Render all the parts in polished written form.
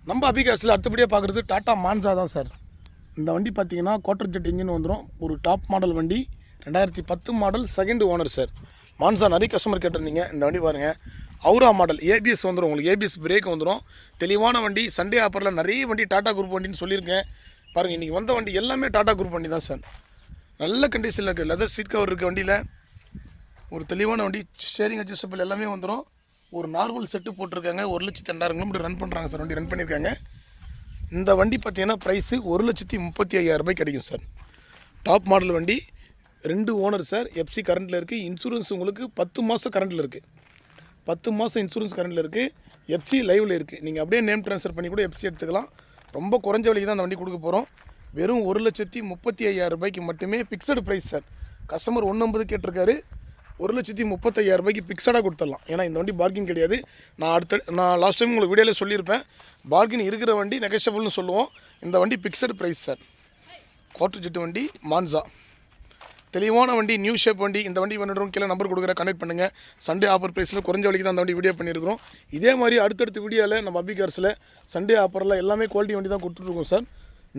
நம்ம அபிகாஸில் அடுத்தபடியாக பார்க்குறது டாட்டா மான்சா தான் சார். இந்த வண்டி பார்த்தீங்கன்னா குவார்டர் ஜெட் இன்ஜின் வந்துடும். ஒரு டாப் மாடல் வண்டி, 2010 model, second owner sir. Monza நிறைய கஸ்டமர் கேட்டிருந்தீங்க. இந்த வண்டி பாருங்கள், அவுரா மாடல், ஏபிஎஸ் வந்துடும். உங்களுக்கு ஏபிஎஸ் பிரேக் வந்துடும். தெளிவான வண்டி. சண்டே ஆஃபரில் நிறைய வண்டி டாட்டா குரூப் வண்டின்னு சொல்லியிருக்கேன். பாருங்கள், இன்றைக்கி வந்த வண்டி எல்லாமே டாட்டா குரூப் வண்டி தான் சார். நல்ல கண்டிஷனில் இருக்குது. லெதர் சீட் கவர் இருக்குது வண்டியில். ஒரு தெளிவான வண்டி. ஸ்டேரிங் அட்ஜஸ்டபிள் எல்லாமே வந்துடும். ஒரு நார்மல் செட்டு போட்டிருக்காங்க. 1,02,000 கிலோமீட்டர் ரன் பண்ணுறாங்க சார். வண்டி ரன் பண்ணியிருக்காங்க. இந்த வண்டி பார்த்தீங்கன்னா ப்ரைஸு 1,35,000 கிடைக்கும் சார். டாப் மாடல் வண்டி, 2 ஓனர் சார். எஃப்சி கரண்ட்டில் இருக்குது. இன்சூரன்ஸ் உங்களுக்கு 10 மாதம் கரண்ட்டில் இருக்குது. 10 மாதம் இன்சூரன்ஸ் கரண்ட்டில் இருக்குது. எஃப்சி லைவில் இருக்குது. நீங்கள் அப்படியே நேம் ட்ரான்ஸ்ஃபர் பண்ணி கூட எஃப்சி எடுத்துக்கலாம். ரொம்ப குறைஞ்ச விலைக்கு தான் அந்த வண்டி கொடுக்க போகிறோம். வெறும் 1,35,000 மட்டுமே ஃபிக்ஸடு ப்ரைஸ் சார். கஸ்டமர் 1,50 கேட்டிருக்காரு. 1,35,000 ஃபிக்ஸடாக கொடுத்துடலாம். ஏன்னா இந்த வண்டி பார்க்கிங் கிடையாது. நான் லாஸ்ட் டைம் உங்களுக்கு வீடியோவில் சொல்லியிருப்பேன், பார்க்கிங் இருக்கிற வண்டி நெகஷியபிள்னு சொல்லுவோம். இந்த வண்டி ஃபிக்ஸடு ப்ரைஸ் சார். குவார்டர் ஜெட் வண்டி, மான்சா, தெளிவான வண்டி, நியூ ஷேப் வண்டி. இந்த வண்டி வேணும் கீழே நம்பர் கொடுக்குற கனெக்ட் பண்ணுங்கள். சண்டே ஆஃபர் ப்ரைஸில் குறைஞ்ச வழிக்கு தான் அந்த வண்டி வீடியோ பண்ணியிருக்கிறோம். இதே மாதிரி அடுத்தடுத்த வீடியோவில் நம்ம அபிகார்ஸில் சண்டே ஆஃபரில் எல்லாமே குவாலிட்டி வண்டி தான் கொடுத்துட்ருக்கோம் சார்.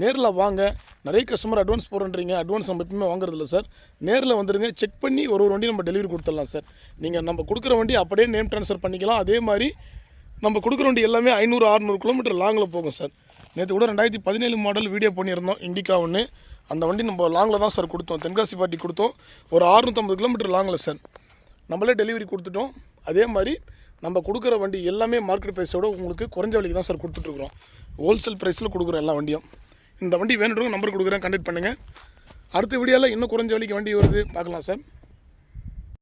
நேரில் வாங்க. நிறைய கஸ்டமர் அட்வான்ஸ் போடுறீங்க. அட்வான்ஸ் நம்ம எப்பவுமே வாங்குறதில்ல சார். நேரில் வந்துடுங்க. செக் பண்ணி ஒரு வண்டி நம்ம டெலிவரி கொடுத்துடலாம் சார். நீங்கள் நம்ம கொடுக்குற வண்டி அப்படியே நேம் ட்ரான்ஸ்ஃபர் பண்ணிக்கலாம். அதே மாதிரி நம்ம கொடுக்குற வண்டி எல்லாமே 500-600 கிலோமீட்டர் லாங்கில் போகும் சார். நேற்று கூட 2017 மாடல் வீடியோ பண்ணியிருந்தோம், இண்டிகா ஒன்று. அந்த வண்டி நம்ம லாங்கில் தான் சார் கொடுத்தோம். தென்காசி பார்ட்டி கொடுத்தோம். ஒரு 650 கிலோமீட்டர் லாங்கில் சார். நம்மளே டெலிவரி கொடுத்துட்டோம். அதே மாதிரி நம்ம கொடுக்குற வண்டி எல்லாமே மார்க்கெட் ப்ரைஸோடு உங்களுக்கு குறைஞ்ச விலைக்கு தான் சார் கொடுத்துட்ருக்குறோம். ஹோல்சேல் ப்ரைஸில் கொடுக்குறோம் எல்லா வண்டியும். இந்த வண்டி வேணுன்றவங்க நம்பர் கொடுக்குறேன், கனெக்ட் பண்ணுங்கள். அடுத்த வீடியோவில் இன்னும் குறைஞ்ச விலைக்கு வண்டி வருது, பார்க்கலாம் சார்.